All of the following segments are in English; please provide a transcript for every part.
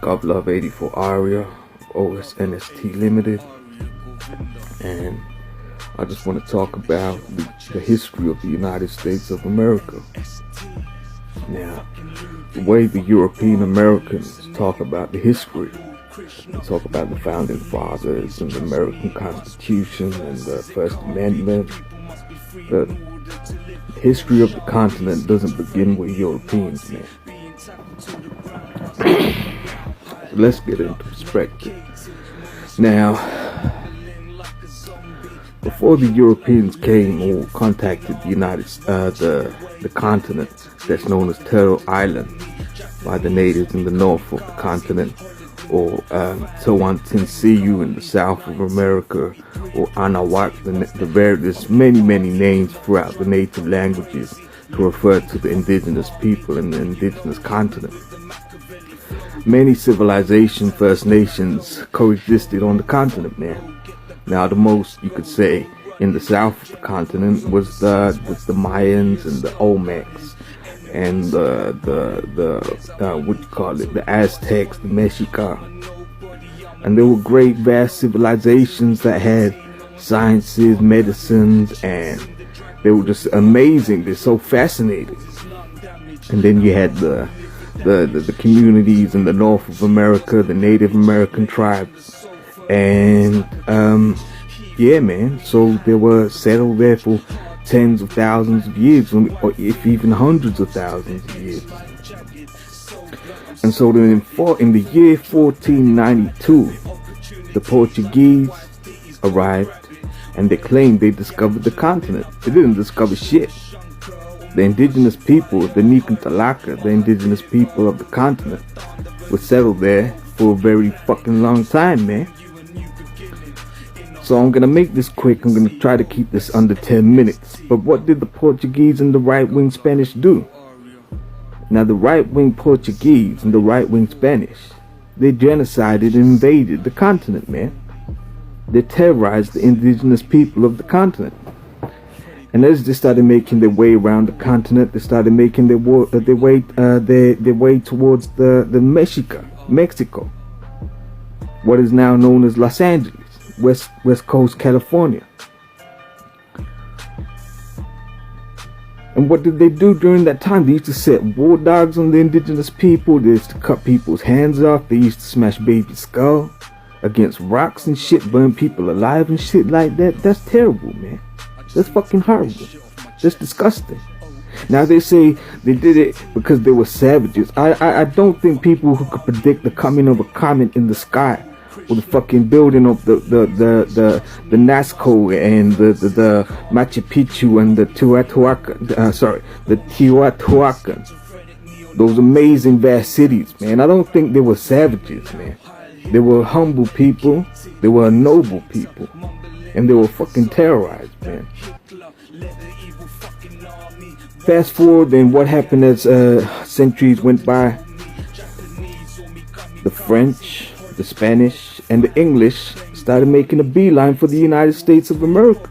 Love 84 Aria, OSNST Limited, and I just want to talk about the history of the United States of America. Now, the way the European Americans talk about the history, they talk about the founding fathers and the American Constitution and the First Amendment. The history of the continent doesn't begin with Europeans, man. Let's get into perspective. Now, before the Europeans came or contacted the continent that's known as Turtle Island by the natives in the north of the continent, or Tawantinsuyu in the south of America, or Anahuac, the various many names throughout the native languages to refer to the indigenous people in the indigenous continent. Many civilizations, First Nations, coexisted on the continent, man. Now, the most you could say in the south of the continent was the Mayans and the Olmecs, and the Aztecs, the Mexica. And they were great, vast civilizations that had sciences, medicines, and they were just amazing. They're so fascinating. And then you had the communities in the north of America, the Native American tribes, and yeah, man. So they were settled there for tens of thousands of years, or if even hundreds of thousands of years. And so then in the year 1492, the Portuguese arrived, and they claimed they discovered the continent. They didn't discover shit. The indigenous people, the Nican, Tlaca, the indigenous people of the continent, were settled there for a very fucking long time, man. So I'm gonna make this quick. I'm gonna try to keep this under 10 minutes. But what did the Portuguese and the right-wing Spanish do? Now, the right-wing Portuguese and the right-wing Spanish, they genocided and invaded the continent, man. They terrorized the indigenous people of the continent. And as they started making their way around the continent, they started making their way towards the Mexico, what is now known as Los Angeles, West Coast, California. And what did they do during that time? They used to set war dogs on the indigenous people. They used to cut people's hands off. They used to smash babies' skull against rocks and shit, burn people alive and shit like that. That's terrible, man. That's fucking horrible. That's disgusting. Now they say they did it because they were savages. I don't think people who could predict the coming of a comet in the sky, or the fucking building of the Nazca and the Machu Picchu and the Teotihuacan, those amazing vast cities, man. I don't think they were savages, man. They were humble people. They were noble people. And they were fucking terrorized, man. Fast forward, then what happened as centuries went by? The French, the Spanish, and the English started making a beeline for the United States of America.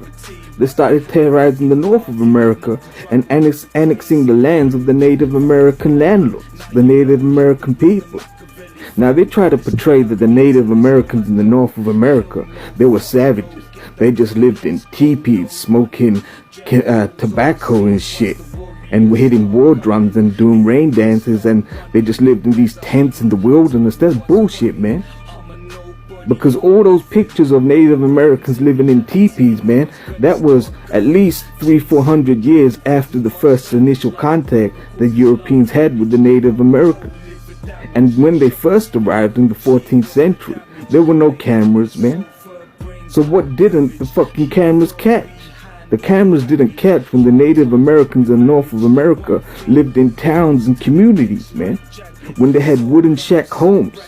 They started terrorizing the north of America and annexing the lands of the Native American landlords, the Native American people. Now, they try to portray that the Native Americans in the north of America, they were savages. They just lived in teepees, smoking tobacco and shit, and hitting war drums and doing rain dances, and they just lived in these tents in the wilderness. That's bullshit, man. Because all those pictures of Native Americans living in teepees, man, that was at least 300-400 years after the first initial contact that Europeans had with the Native Americans. And when they first arrived in the 14th century, there were no cameras, man. So what didn't the fucking cameras catch? The cameras didn't catch when the Native Americans in North of America lived in towns and communities, man. When they had wooden shack homes.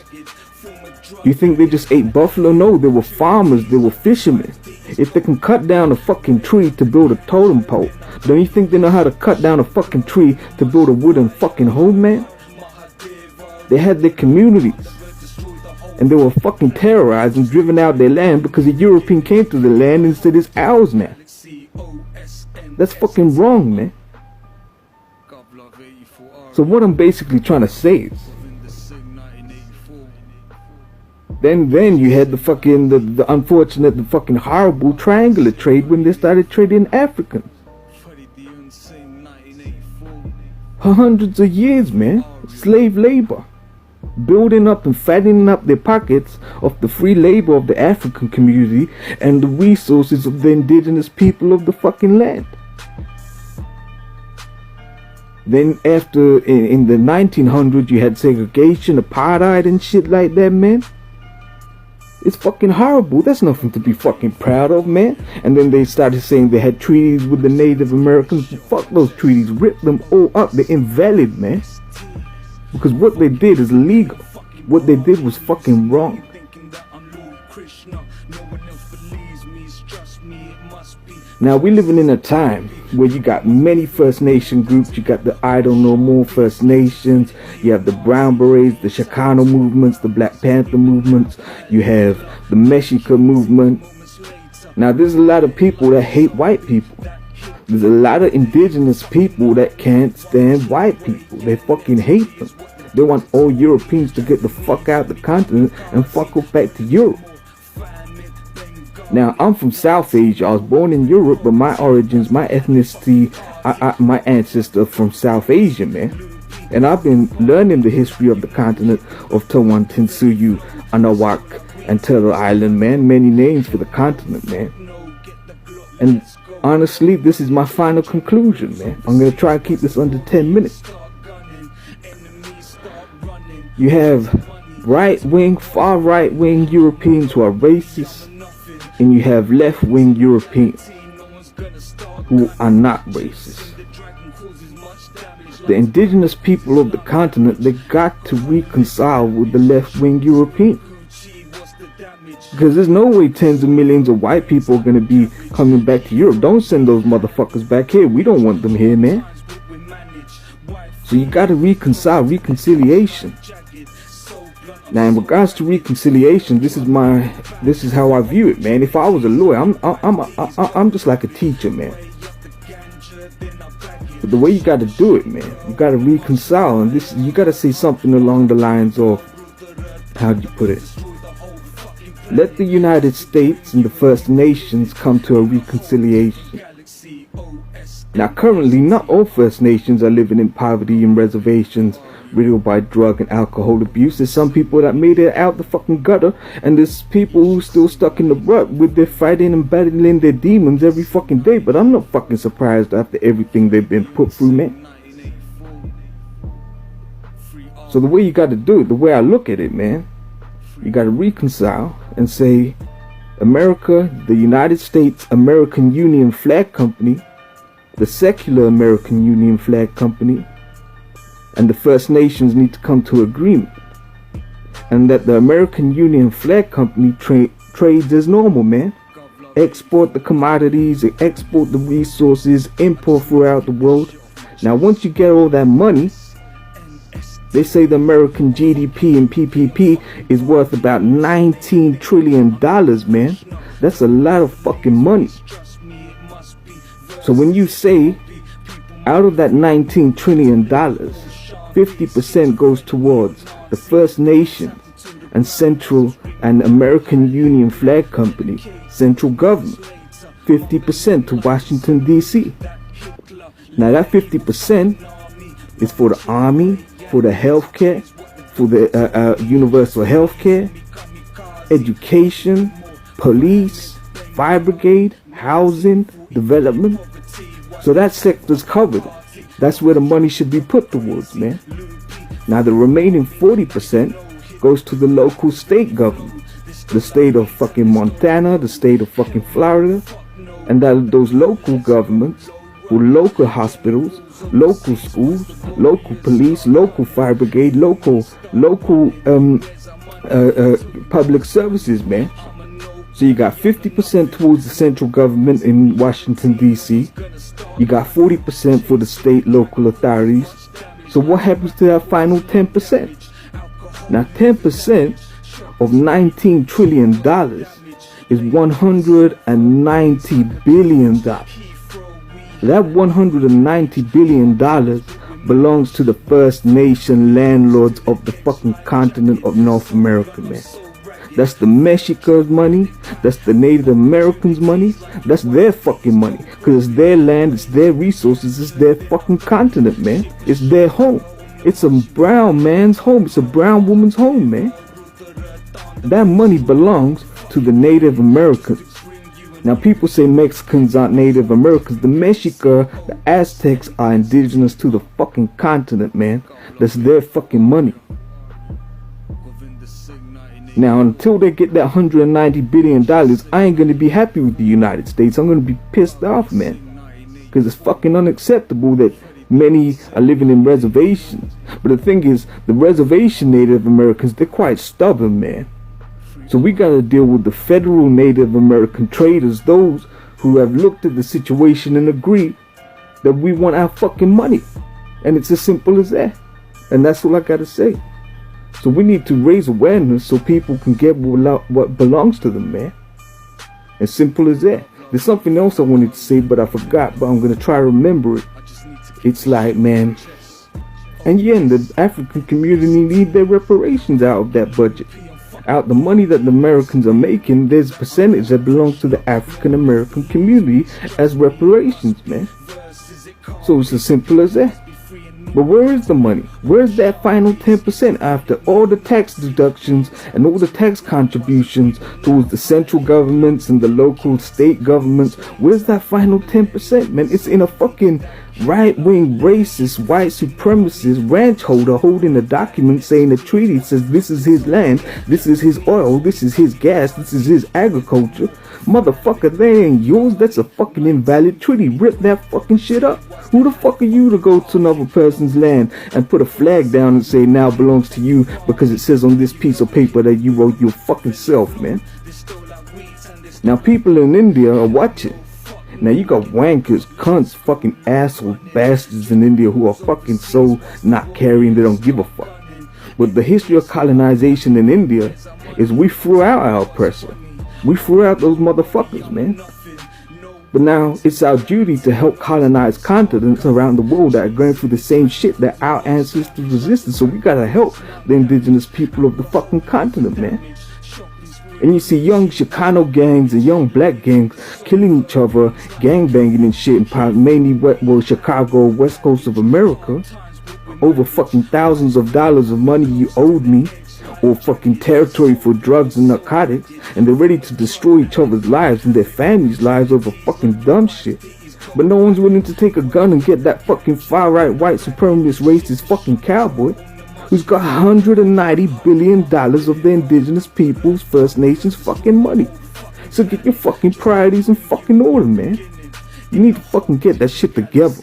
You think they just ate buffalo? No, they were farmers, they were fishermen. If they can cut down a fucking tree to build a totem pole, don't you think they know how to cut down a fucking tree to build a wooden fucking home, man? They had their communities. And they were fucking terrorized and driven out their land because a European came to the land and said it's ours now. That's fucking wrong, man. So what I'm basically trying to say is, Then you had the fucking the unfortunate, the fucking horrible triangular trade when they started trading Africans. For hundreds of years, man, slave labor, building up and fattening up their pockets of the free labor of the African community and the resources of the indigenous people of the fucking land. Then after, in the 1900s, you had segregation, apartheid and shit like that, man. It's fucking horrible. That's nothing to be fucking proud of, man. And then they started saying they had treaties with the Native Americans. Fuck those treaties. Rip them all up. They're invalid, man. Because what they did is illegal. What they did was fucking wrong. Now, we're living in a time where you got many First Nation groups. You got the I Don't Know More First Nations. You have the Brown Berets, the Chicano movements, the Black Panther movements. You have the Mexica movement. Now, there's a lot of people that hate white people. There's a lot of indigenous people that can't stand white people. They fucking hate them. They want all Europeans to get the fuck out the continent and fuck off back to Europe. Now, I'm from South Asia. I was born in Europe, but my origins, my ethnicity, my ancestor from South Asia, man. And I've been learning the history of the continent of Tawantinsuyu, Anahuac, and Turtle Island, man. Many names for the continent, man. And honestly, this is my final conclusion, man. I'm going to try to keep this under 10 minutes. You have right-wing, far right-wing Europeans who are racist. And you have left-wing Europeans who are not racist. The indigenous people of the continent, they got to reconcile with the left-wing Europeans. Because there's no way tens of millions of white people are going to be coming back to Europe. Don't send those motherfuckers back here. We don't want them here, man. So you got to reconciliation. Now, in regards to reconciliation, this is how I view it, man. If I was a lawyer, I'm just like a teacher, man. But the way you got to do it, man, you got to reconcile, and you got to say something along the lines of, how do you put it? Let the United States and the First Nations come to a reconciliation. Now, currently, not all First Nations are living in poverty and reservations, riddled by drug and alcohol abuse. There's some people that made it out the fucking gutter, and there's people who still stuck in the rut with their fighting and battling their demons every fucking day. But I'm not fucking surprised after everything they've been put through, man. So the way you got to do it, the way I look at it, man, you got to reconcile and say, America, the United States American Union Flag Company, the secular American Union Flag Company, and the First Nations need to come to agreement, and that the American Union Flag Company trades as normal, man. Export the commodities, export the resources, import throughout the world. Now, once you get all that money, they say the American GDP and PPP is worth about $19 trillion, man. That's a lot of fucking money. So when you say, out of that $19 trillion, 50% goes towards the First Nations and Central and American Union Flag Company, central government, 50% to Washington, D.C. Now that 50% is for the Army, for the healthcare, for the universal healthcare, education, police, fire brigade, housing, development. So that sector's covered. That's where the money should be put towards, man. Now the remaining 40% goes to the local state government. The state of fucking Montana, the state of fucking Florida. And that those local governments with local hospitals, local schools, local police, local fire brigade, local public services, man. So you got 50% towards the central government in Washington, D.C. You got 40% for the state local authorities. So what happens to that final 10%? Now 10% of $19 trillion is $190 billion. That $190 billion belongs to the First Nation landlords of the fucking continent of North America, man. That's the Mexicans' money. That's the Native Americans' money. That's their fucking money. Cause it's their land, it's their resources, it's their fucking continent, man. It's their home. It's a brown man's home. It's a brown woman's home, man. That money belongs to the Native Americans. Now people say Mexicans aren't Native Americans. The Mexica, the Aztecs are indigenous to the fucking continent, man. That's their fucking money. Now until they get that $190 billion, I ain't gonna be happy with the United States. I'm gonna be pissed off, man. Cause it's fucking unacceptable that many are living in reservations. But the thing is, the reservation Native Americans, they're quite stubborn, man. So we gotta deal with the federal Native American traders, those who have looked at the situation and agreed that we want our fucking money. And it's as simple as that. And that's all I gotta say. So we need to raise awareness so people can get what belongs to them, man. As simple as that. There's something else I wanted to say, but I forgot, but I'm gonna try to remember it. It's like, man, and yeah, the African community need their reparations out of that budget. Out the money that the Americans are making, there's a percentage that belongs to the African American community as reparations, man. So it's as simple as that. But where is the money? Where's that final 10% after all the tax deductions and all the tax contributions towards the central governments and the local state governments? Where's that final 10%, man? It's in a fucking right-wing racist white supremacist ranch holder holding a document saying the treaty says this is his land, this is his oil, this is his gas, this is his agriculture. Motherfucker, that ain't yours. That's a fucking invalid treaty. Rip that fucking shit up. Who the fuck are you to go to another person's land and put a flag down and say now belongs to you because it says on this piece of paper that you wrote your fucking self, man? Now people in India are watching. Now you got wankers, cunts, fucking assholes, bastards in India who are fucking so not caring they don't give a fuck. But the history of colonization in India is we threw out our oppressor. We threw out those motherfuckers, man. But now it's our duty to help colonize continents around the world that are going through the same shit that our ancestors resisted. So we gotta help the indigenous people of the fucking continent, man. And you see young Chicano gangs and young black gangs killing each other, gangbanging and shit in mainly Chicago, west coast of America, over fucking thousands of dollars of money you owed me, or fucking territory for drugs and narcotics, and they're ready to destroy each other's lives and their families' lives over fucking dumb shit. But no one's willing to take a gun and get that fucking far-right white supremacist racist fucking cowboy who's got $190 billion of the indigenous people's First Nations fucking money. So get your fucking priorities in fucking order, man. You need to fucking get that shit together.